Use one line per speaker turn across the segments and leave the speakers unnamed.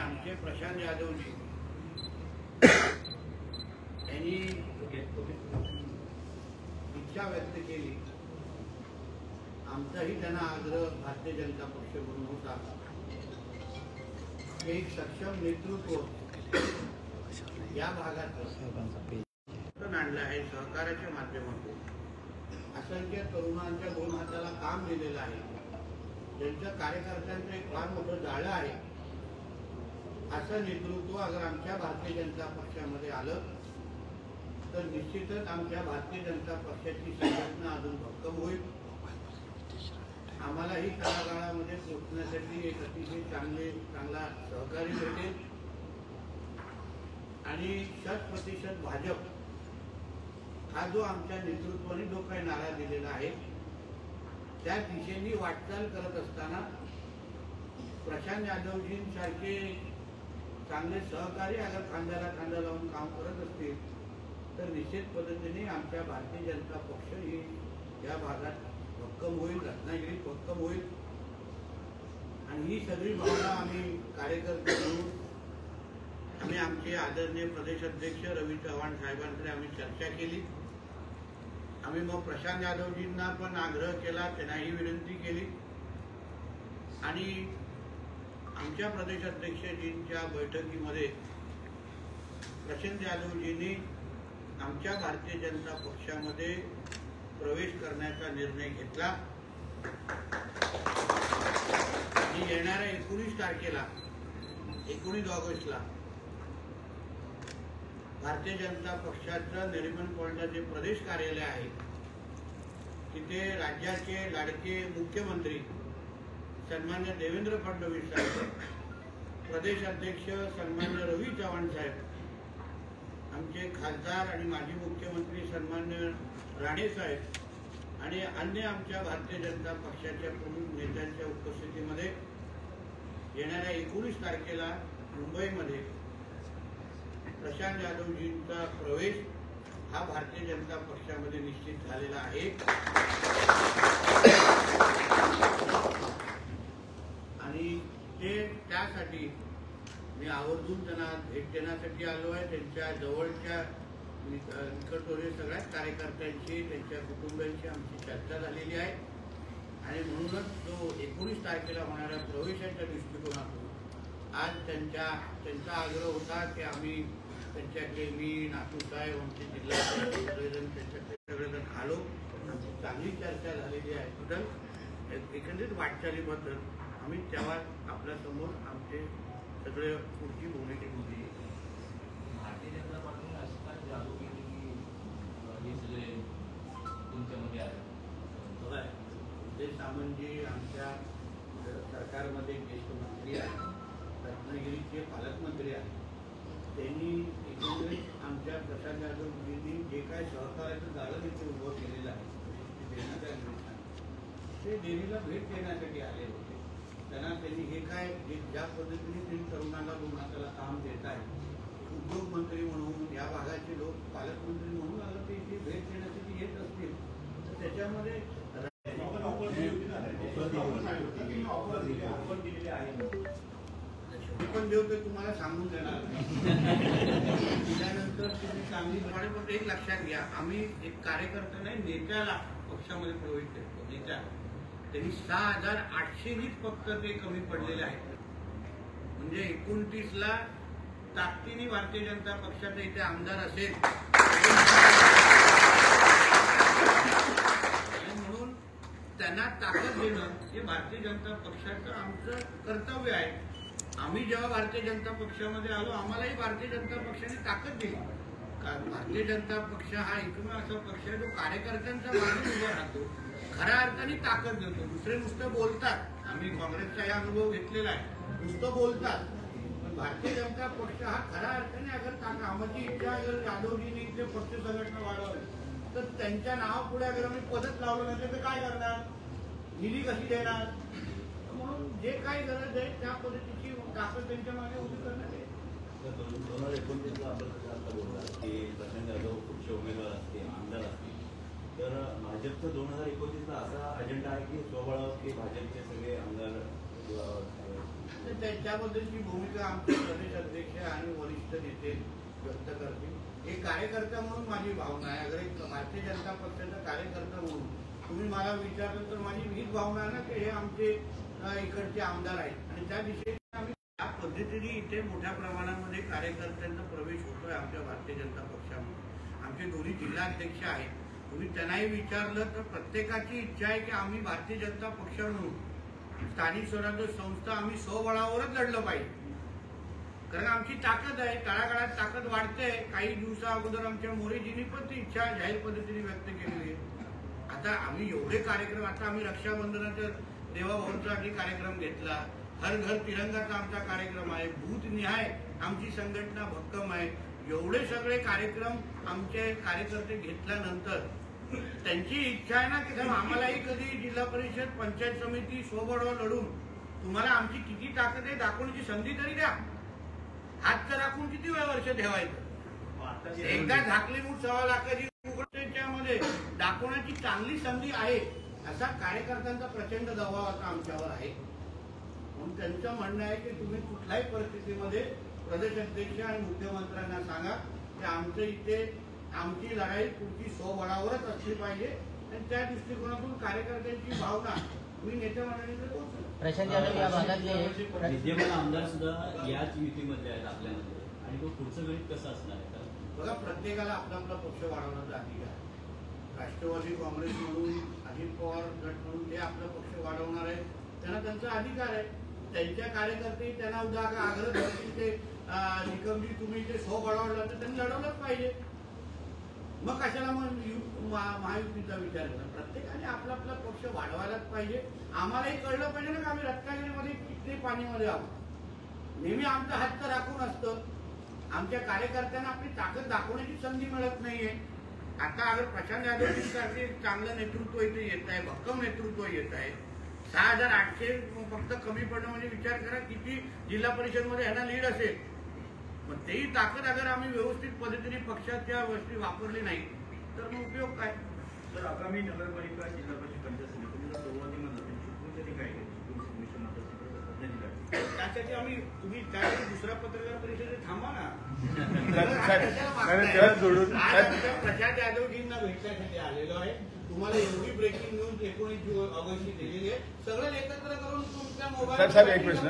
आमचे प्रशांत यादवजी यांनी इच्छा व्यक्त केली, आमचाही त्यांना आग्रह भारतीय जनता पक्ष म्हणून होता, एक सक्षम नेतृत्व या भागात आणलं आहे. सहकार्याच्या माध्यमातून असंख्य तरुणांच्या 2 हाताला काम दिलेलं आहे. त्यांच्या कार्यकर्त्यांचं एक फार मोठं जाळं आहे. असं नेतृत्व अगर आमच्या भारतीय जनता पक्षामध्ये आलं तर निश्चितच आमच्या भारतीय जनता पक्षाची संघटना अजून भक्कम होईल. आम्हालाही तळागाळामध्ये पोहोचण्यासाठी एक अतिशय चांगला सहकार्य भेटेल आणि 100% भाजप हा जो आमच्या नेतृत्वाने जो काही नारा दिलेला आहे त्या दिशेने वाटचाल करत असताना प्रशांत यादवजींसारखे चांगले सहकारी अगर खांद्याला खांदा लावून काम करत असतील तर निश्चित पद्धतीने आमच्या भारतीय जनता पक्ष ही या भागात भक्कम होईल, रत्नागिरी भक्कम होईल. आणि ही सगळी भावना आम्ही कार्यकर्ते म्हणून आम्ही आमचे आदरणीय प्रदेश अध्यक्ष रवी चव्हाण साहेबांकडे आम्ही चर्चा केली. आम्ही मग प्रशांत यादवजींना पण आग्रह केला, त्यांनाही विनंती केली आणि आमच्या प्रदेश अध्यक्षजींच्या बैठकीमध्ये प्रशांत यादवजींनी आमच्या भारतीय जनता पक्षामध्ये प्रवेश करण्याचा निर्णय घेतला. आणि येणाऱ्या 19 तारखेला 19 ऑगस्टला भारतीय जनता पक्षाचं नरिमन पॉइंटला जे प्रदेश कार्यालय आहे तिथे राज्याचे लाडके मुख्यमंत्री सन्मान्य देवेंद्र फडणवीस साहेब, प्रदेश अध्यक्ष सन्मान्य रवी चव्हाण साहेब, आमचे खासदार आणि माजी मुख्यमंत्री सन्मान्य राणे साहेब आणि अन्य आमच्या भारतीय जनता पक्षाच्या प्रमुख नेत्यांच्या उपस्थितीमध्ये येणाऱ्या 19 तारखेला मुंबईमध्ये प्रशांत यादवजींचा प्रवेश हा भारतीय जनता पक्षामध्ये निश्चित झालेला आहे. आणि त्यासाठी मी आवर्जून त्यांना भेट देण्यासाठी आलो आहे. त्यांच्या जवळच्या निकटवर्तीय सगळ्याच कार्यकर्त्यांशी, त्यांच्या कुटुंबियांशी आमची चर्चा झालेली आहे आणि म्हणूनच जो 19 तारखेला होणाऱ्या प्रवेशाच्या दृष्टिकोनातून आज त्यांचा आग्रह होता की आम्ही त्यांच्याकडे मी नातूसाहेब आमचे जिल्ह्याचे सगळेजण त्यांच्याकडे सगळेजण आलो. आमची चांगली चर्चा झालेली आहे. बद्दल एकंदरीत वाटचालीबद्दल आम्ही तेव्हा आपल्यासमोर आमचे सगळे पुढची भूमिका होती.
भारतीय जनता पार्टीने असं काय जादू केली की हे सगळे तुमच्यामध्ये आले?
बघा, उदय सामंतजी आमच्या सरकारमध्ये ज्येष्ठ मंत्री आहेत, रत्नागिरीचे पालकमंत्री आहेत. त्यांनी एकंदरीत आमच्या प्रशांत यादवजींनी जे काय सहकार्याचं जाळं तिथे उभं केलेलं आहे ते डेरीला भेट देण्यासाठी आले होते. त्यांनी हे काय ज्या पद्धतीने त्यांनी तरुणांना 2 हाताला काम देत आहे, उद्योगमंत्री म्हणून या भागाचे लोक पालकमंत्री म्हणून आलं ते इथे भेट देण्यासाठी येत असतील तर त्याच्यामध्ये पण देऊ ते तुम्हाला सांगून देणार त्यानंतर तुम्ही चांगली तुम्हाला. पण एक लक्षात घ्या, आम्ही एक कार्यकर्ता नाही नेत्याला पक्षामध्ये प्रवेश देतो. नेत्या त्यांनी 6,800नीच फक्त ते कमी पडलेले आहेत. म्हणजे 29ला ताकदीने भारतीय जनता पक्षाचा इथे आमदार असेल आणि म्हणून त्यांना ताकद देणं हे भारतीय जनता पक्षाचं आमचं कर्तव्य आहे. आम्ही जेव्हा भारतीय जनता पक्षामध्ये आलो आम्हालाही भारतीय जनता पक्षाने ताकद दिली. कारण भारतीय जनता पक्ष हा एकमेव असा पक्ष आहे जो कार्यकर्त्यांचा मागे उभा राहतो, खऱ्या अर्थाने ताकद देतो. दुसरे नुसतं बोलतात, आम्ही काँग्रेसचा अनुभव घेतलेला आहे, नुसतं बोलतात. पण भारतीय जनता पक्ष हा खऱ्या अर्थाने अगर आमची इच्छा अगर यादवजींनी इथले पक्ष संघटना वाढवली तर त्यांच्या नावापुढे अगर आम्ही पदच लावलं नाही तर काय करणार, निधी कशी देणार. म्हणून जे काही गरज आहे त्या पद्धतीची ताकद त्यांच्या मागे उभी करण्यात येईल.
2029ला आपण बोलला की प्रशांत यादव पक्ष उमेदवार असतील, आमदार असतील, तर भाजपचा 2029ला असा अजेंडा आहे की स्वबळावर की भाजपचे सगळे आमदार
पण त्याच्याबद्दलची भूमिका आमचे प्रदेश अध्यक्ष आणि वरिष्ठ नेते व्यक्त करतील. एक कार्यकर्ता म्हणून माझी भावना आहे. अगर एक भारतीय जनता पक्षाचा कार्यकर्ता म्हणून तुम्ही मला विचारलं तर माझी हीच भावना आहे ना की हे आमचे इकडचे आमदार आहेत आणि त्या दिशेने आम्ही त्या पद्धतीने इथे मोठ्या प्रमाणामध्ये कार्यकर्त्यांचा प्रवेश होतोय आमच्या भारतीय जनता पक्षामध्ये. आमचे दोन्ही जिल्हाध्यक्ष आहेत. तुम्ही त्यांनाही विचारलं तर प्रत्येकाची इच्छा आहे की आम्ही भारतीय जनता पक्ष म्हणून स्थानिक स्वराज्य संस्था आम्ही स्वबळावरच लढलं पाहिजे. कारण आमची ताकद आहे. तळागाळात ताकद वाढते. काही दिवसा अगोदर आमच्या मोरेजींनी पण ती इच्छा जाहीर पद्धतीने व्यक्त केलेली आहे. आता आम्ही एवढे कार्यक्रम, आता आम्ही रक्षाबंधनाच्या देवाभाऊंसाठी कार्यक्रम घेतला, हर घर तिरंगाचा आमचा कार्यक्रम आहे, बूथ निहाय आमची संघटना भक्कम आहे. एवढे सगळे कार्यक्रम आमचे कार्यकर्ते घेतल्यानंतर त्यांची इच्छा आहे ना की आम्हालाही कधी जिल्हा परिषद पंचायत समिती स्वबळावर लढून तुम्हाला आमची किती ताकद आहे दाखवण्याची संधी तरी द्या. हात तर राखून किती वर्ष ठेवायचं. एकदा झाकली मूठ 1.25 लाखाची मध्ये दाखवण्याची चांगली संधी आहे असा कार्यकर्त्यांचा प्रचंड दबाव आता आमच्यावर आहे. म्हणून त्यांचं म्हणणं आहे की तुम्ही कुठल्याही परिस्थितीमध्ये प्रदेश अध्यक्ष आणि मुख्यमंत्र्यांना सांगा की आमचं इथे आमची लढाई पुढची स्वबळावरच असली पाहिजे आणि त्या दृष्टिकोनातून कार्यकर्त्यांची भावना मी नेत्या मंडळीकडे पोहोचलो.
विद्यमान आमदार सुद्धा याच युतीमध्ये आहेत आपल्यामध्ये आणि तो पुढचं गणित कसं असणार आहे?
बघा, प्रत्येकाला आपला आपला पक्ष वाढवण्याचा अधिकार आहे. राष्ट्रवादी काँग्रेस म्हणून, अजित पवार गट म्हणून ते आपला पक्ष वाढवणार आहे, त्यांना त्यांचा अधिकार आहे. त्यांच्या कार्यकर्ते त्यांना उद्या आग्रह करतील ते निकमजी तुम्ही ते स्वबळावलं तर त्यांनी लढवलंच पाहिजे. मग कशाला मग महायुतीचा विचार करा. प्रत्येकाने आपला आपला पक्ष वाढवायलाच पाहिजे. आम्हालाही कळलं पाहिजे ना की आम्ही रत्नागिरीमध्ये किती पाणीमध्ये आहोत. नेहमी आमचा हात तर राखून असतं. आमच्या कार्यकर्त्यांना आपली ताकद दाखवण्याची संधी मिळत नाहीये. आता अगर प्रशांत यादव सारखे चांगलं नेतृत्व इथे येत आहे, भक्कम नेतृत्व येत आहे. 6800 फक्त कमी पडणं म्हणजे विचार करा किती जिल्हा परिषद मध्ये ह्यांना लीड असेल. पण तेही ताकद अगर आम्ही व्यवस्थित पद्धतीने पक्षाच्या गोष्टी वापरली नाही तर मग उपयोग काय?
तर आगामी नगरपालिका जिल्हा परिषद पंचायत समितीला सुरुवातीमध्ये काय
त्यासाठी आम्ही तुम्ही त्यासाठी दुसऱ्या पत्रकार परिषदेत थांबा ना. प्रशांत यादवजींना भेटण्यासाठी आलेलो आहे. तुम्हाला एवढी ब्रेकिंग न्यूज 19 ऑगस्टची दिलेली आहे. सगळं एकत्र करून तुमच्या मोबाईल.
साहेब एक प्रश्न,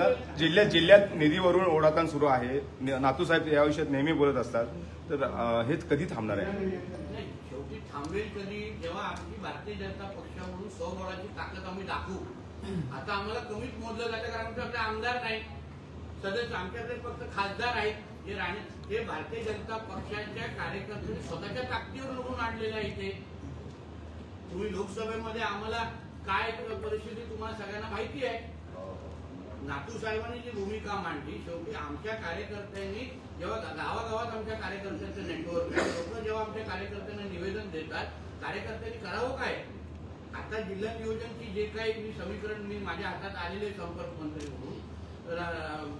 जिल्ह्यात निधीवरून ओढाताण सुरू आहे. नातू साहेब या विषयात नेहमी बोलत असतात, तर हेच कधी थांबणार आहे?
नाही, शेवटी थांबेल कधी जेव्हा आमची भारतीय जनता पक्ष म्हणून स्वबळाची ताकद आम्ही दाखवू. आता आम्हाला कमीच मोजलं जातं कारण आमच्याकडे आमदार नाही, सदस्य आमच्याकडे फक्त खासदार आहेत जे ते भारतीय जनता पक्षाच्या कार्यकर्त्यांनी स्वतःच्या ताकदीवर निवडून आणलेलं आहे. इथे तुम्ही लोकसभेमध्ये आम्हाला काय परिस्थिती तुम्हाला सगळ्यांना माहिती आहे. नातू साहेबांनी जी भूमिका मांडली, शेवटी आमच्या कार्यकर्त्यांनी जेव्हा गावागावात आमच्या कार्यकर्त्यांचं नेटवर्क आहे, लोक जेव्हा आमच्या कार्यकर्त्यांना निवेदन देतात, कार्यकर्त्यांनी करावं काय? आता जिल्हा नियोजनची जे काही समीकरण मी माझ्या हातात आलेले संपर्क मंत्री म्हणून,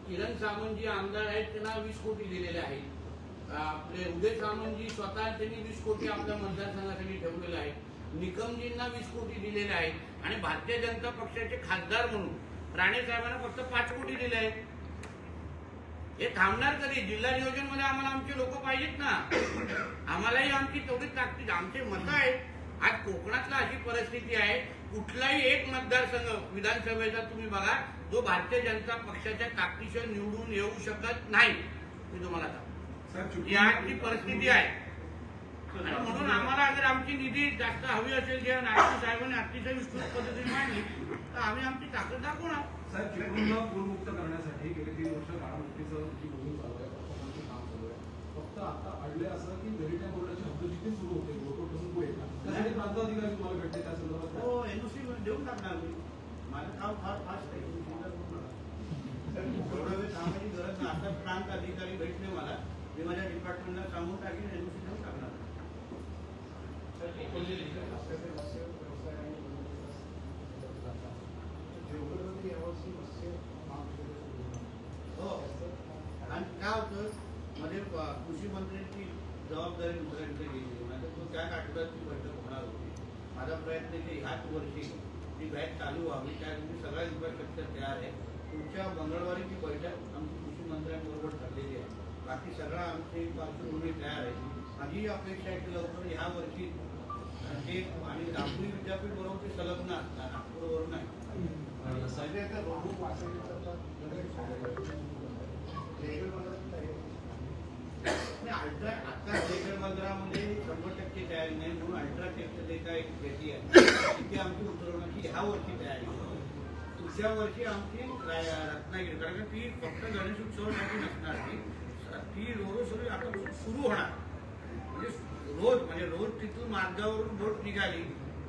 किरण सामंत जी आमदार आहेत त्यांना 20 कोटी दिलेले आहेत. आपले उदय सामंतजी स्वतः त्यांनी 20 कोटी आपल्या मतदारसंघासाठी ठेवलेले आहेत. निकमजींना 20 कोटी दिलेले आहेत आणि भारतीय जनता पक्षाचे खासदार म्हणून राणे साहेबांना फक्त 5 कोटी दिले आहेत. हे थांबणार कधी? जिल्हा नियोजन मध्ये आम्हाला आमचे लोक पाहिजेत ना. आम्हालाही आमची तेवढी ताकद, आमचे मतं आहेत. आज कोकणातला अशी परिस्थिती आहे, कुठलाही एक मतदारसंघ विधानसभेचा तुम्ही बघा जो भारतीय जनता पक्षाच्या ताकदीशिवाय निवडून येऊ शकत नाही. मी तुम्हाला सांगतो ही आजची परिस्थिती आहे. आणि म्हणून आम्हाला अगर आमची निधी जास्त हवी असेल जे नायडू साहेबांनी अतिशय विस्तृत पद्धतीने मांडली तर आम्ही आमची ताकद दाखवणार.
साहेब, चिपळूणला पूरमुक्त करण्यासाठी गेले 3 वर्ष काळामुक्तीचं जी मोहीम चालू आहे, पक्षाचं काम चालू आहे. फक्त आता अडले असं की दलित बोर्डाची हद्दजिती सुरू होते, गोरखोटपासून पुढे त्यासाठी प्रांत अधिकारी तुम्हाला भेटते त्या संदर्भात?
हो, एनओसी देऊन टाकणार मी. माझं काम फार फास्ट आहे. एवढं वेळ थांबायची गरज नाही. आता प्रांत अधिकारी भेटले मला, मी माझ्या डिपार्टमेंटला सांगून टाकेन, एनओसी देऊन टाकणार. हो, आणि काय होतं मध्ये कृषी मंत्र्यांची जबाबदारी दुसऱ्यांकडे गेली. माझं तो त्या आठवड्यात बैठक होणार होती. माझा प्रयत्न की ह्याच वर्षी ती बॅच चालू व्हावी, त्या सगळ्या इन्फ्रास्ट्रक्चर तयार आहे. पुढच्या मंगळवारीची बैठक आमची कृषी मंत्र्यांबरोबर ठरलेली आहे. बाकी सगळा आमची पार्श्वभूमी तयार आहे. माझी अपेक्षा आहे की लवकर ह्या वर्षी ते आणि नागपूर विद्यापीठ बरोबर ते संलग्न असतात, नागपूरवरून नाही. अल्ट्रा आता रेल्वे मंदिरामध्ये 100% तयारी नाही, म्हणून अल्ट्राटेकचं जे काही शेती आहे तिथे आमची उतरवण्याची ह्या वर्षी तयारी आहे. पुढच्या वर्षी आमची रत्नागिरी, कारण ती फक्त गणेश उत्सवासाठी नसणार, ती रोज आता सुरू होणार. म्हणजे रोज तिथून मार्गावरून बोट निघाली,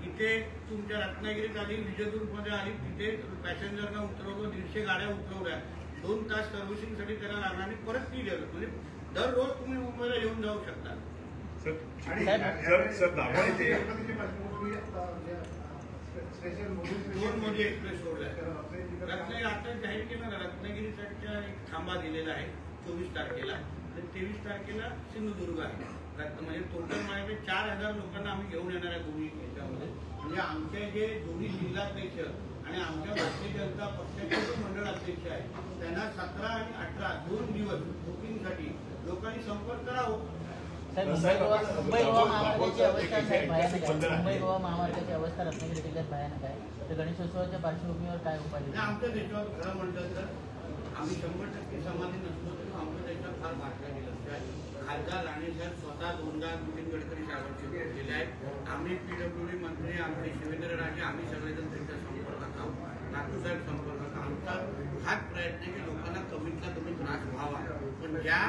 इथे तुमच्या रत्नागिरीत आली, विजयदुर्गमध्ये आली, तिथे पॅसेंजरना उतरवलं, 150 गाड्या उतरवल्या, 2 तास सर्व्हिसिंगसाठी त्याला लागणार आणि परत ती गेलं. म्हणजे दररोज तुम्ही मुंबईला येऊन जाऊ शकता. दोन मोदी एक्सप्रेस सोडल्या. रत्नागिरी आता जाहीर केलं ना, रत्नागिरीच्या एक थांबा दिलेला आहे 24 तारखेला आणि 23 तारखेला सिंधुदुर्ग आहे. म्हणजे टोटल माझ्याकडे 4000 लोकांना आम्ही घेऊन येणार आहे दोन्ही याच्यामध्ये. म्हणजे आमचे जे दोन्ही जिल्हाध्यक्ष आणि आमच्या भारतीय जनता पक्षाचे जे मंडळ अध्यक्ष आहेत त्यांना 17 आणि 18 2 दिवस बुकिंगसाठी लोकांनी संपर्क करावं.
मुंबई गोवा महामार्गाची अवस्था साहेब भयानक आहे. मुंबई गोवा महामार्गाची अवस्था रत्नागिरी जिल्ह्यात भयानक आहे. तर गणेशोत्सवाच्या पार्श्वभूमीवर काय उपाय?
आमच्या देशावर खरं म्हटलं तर आम्ही 100% समाधी नसलो तरी आमच्या देशात फार बातम्या दिल्या आहेत. खासदार राणेसाहेब स्वतः 2दा नितीन गडकरी साहेबांशी भेटलेले आहेत. आम्ही PWD मंत्री, आमचे शिवेंद्रराजे, आम्ही सगळेजण त्यांच्या संपर्कात आहोत. नातू साहेब संपर्कात. आमचा हाच प्रयत्न आहे की लोकांना कमीतला कमी त्रास व्हावा. पण ज्या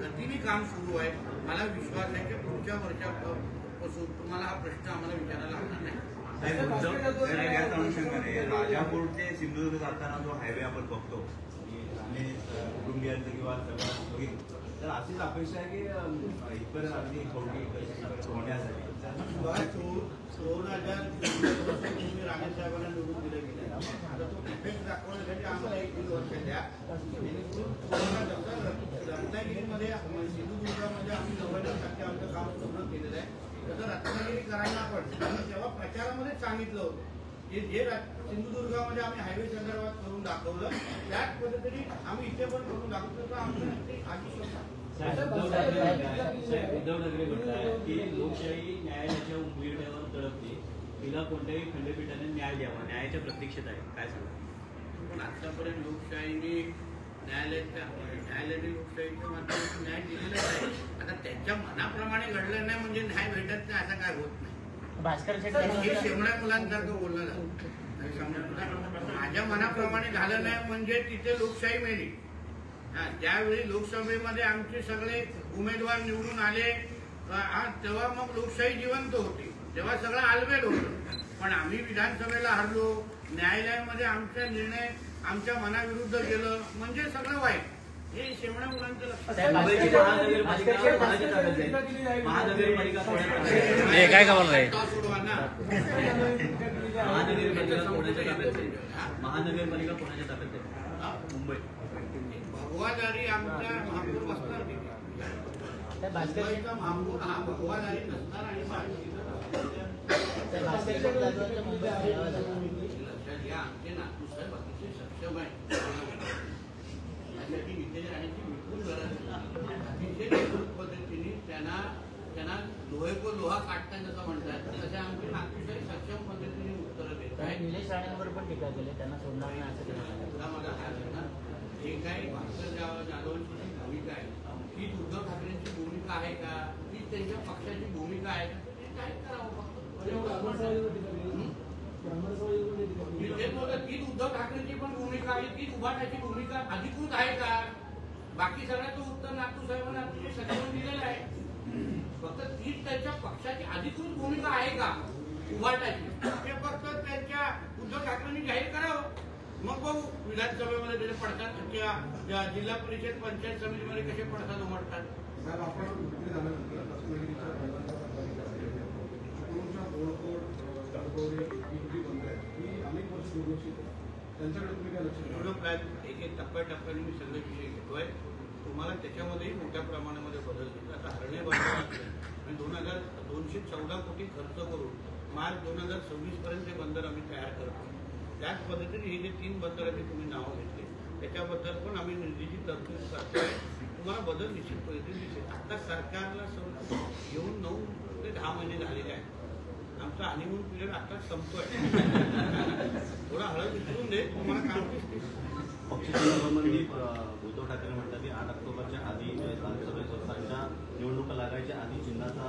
गतीने काम सुरू आहे, मला विश्वास आहे की पुढच्या वर्षापासून तुम्हाला हा प्रश्न आम्हाला विचारायला लागणार नाही.
याच अनुषंगाने राजापूर ते सिंधुदुर्ग जाताना जो हायवे आपण बघतो आणि कुटुंबियांचं किंवा सगळं बघितलं, तर अशीच अपेक्षा आहे की इतर अगदी होण्यासाठी
2014 राणेसाहेबांना निवडून दिलं गेलं. आता तो इफेक्ट दाखवण्यासाठी आम्हाला 1-1.5 वर्ष द्या. रत्नागिरीमध्ये सिंधुदुर्गामध्ये आम्ही 90% आमचं काम पूर्ण केलेलं आहे. तसं रत्नागिरीकरांना पण तेव्हा प्रचारामध्ये सांगितलं होतं की जे सिंधुदुर्गामध्ये आम्ही हायवे संदर्भात करून दाखवलं त्याच पद्धतीने आम्ही इथे पण करून दाखवलं. तर आमचं नक्की आधी
उद्धव ठाकरे म्हणतात की लोकशाही न्यायालयाच्या उंबरठ्यावर तडपते, तिला कोणत्याही खंडपीठाने न्याय द्यावा, न्यायाच्या प्रतीक्षेत आहे. काय सांगा?
पण आतापर्यंत लोकशाहीने न्यायालयाने लोकशाहीच्या माध्यमातून न्याय दिलेलाच आहे. आता त्यांच्या मनाप्रमाणे घडलं नाही म्हणजे न्याय भेटत नाही असं काय होत नाही.
भास्कर
हे शेवड्या मुलांसारखं बोललं जातं. माझ्या मनाप्रमाणे झालं नाही म्हणजे तिथे लोकशाही मेली. ज्यावेळी लोकसभेमध्ये आमचे सगळे उमेदवार निवडून आले तेव्हा मग लोकशाही जिवंत होती, तेव्हा सगळं आलबेल होतं. पण आम्ही विधानसभेला हरलो, न्यायालयामध्ये आमचा निर्णय आमच्या मनाविरुद्ध गेलं म्हणजे सगळं वाईट. हे शेवण्या मुलांचं लक्षात
काय खबर नाही.
महानगरपालिका कोणाच्या ताब्यात आहे? मुंबई
भगवादारी आमच्या महापौर बसणार मुंबईचा महापौर हा भगवादारी नसणार आणि आमचे नातू साहेब अतिशय सक्षम आहे. त्यासाठी विद्यार्थी राहण्याची बिलकुल गरज नाही. पद्धतीने त्यांना लोहे को लोहा काटता जसं म्हणतात तसे आमचे नातू साहेब सक्षम पद्धतीने उत्तरं देत आहेत.
निलेश राणेंवर पण टीका केली, त्यांना सोडणार नाही असं केलं.
मला हे काही भास्कर जाधवांची जी भूमिका आहे ती उद्धव ठाकरेंची भूमिका आहे का, ती त्यांच्या पक्षाची भूमिका आहे का, ते काय करावं. तीच उद्धव ठाकरेंची पण भूमिका आहे, तीच उभाटाची भूमिका अधिकृत आहे का. बाकी सगळ्याचं उत्तर नातू साहेबांना अतिशय सक्षम दिलेलं आहे. फक्त तीच त्यांच्या पक्षाची अधिकृत भूमिका आहे का उभाटाची, ते फक्त त्यांच्या उद्धव ठाकरेंनी जाहीर करावं. मग बघू विधानसभेमध्ये त्याचे पडतात किंवा जिल्हा परिषद पंचायत समितीमध्ये कसे पडतात उमटतात.
साहेब आपण मुख्य झाल्यानंतर रत्नागिरीच्या बंद आहे ही अनेक वर्ष दुर्लक्षित आहे, त्यांच्याकडे तुम्ही काय लक्ष
एक टप्प्याटप्प्याने मी सगळे विषय घेतोय. तुम्हाला त्याच्यामध्येही मोठ्या प्रमाणामध्ये बदल दिले. आता हरणे बंदर 214 कोटी खर्च करून मार्च 2026 पर्यंत हे बंदर आम्ही तयार करतो. त्याच पद्धतीने हे जे 3 बंदरांची तुम्ही नावं घेतली त्याच्याबद्दल पण आम्ही निधीची तरतूद करतोय. तुम्हाला बदल निश्चितपणे दिसेल. आता सरकारला येऊन 9 ते 10 महिने झालेले आहेत. आमचा हनीमून पिरियड आता संपतोय. थोडा हळद विसरून दे, तुम्हाला काम दिसते.
पक्षासंबंधी उद्धव ठाकरे म्हणतात की 8 ऑक्टोबरच्या आधी स्थानिक स्वराज्य संस्थांच्या निवडणुका लागायच्या आधी चिन्हाचा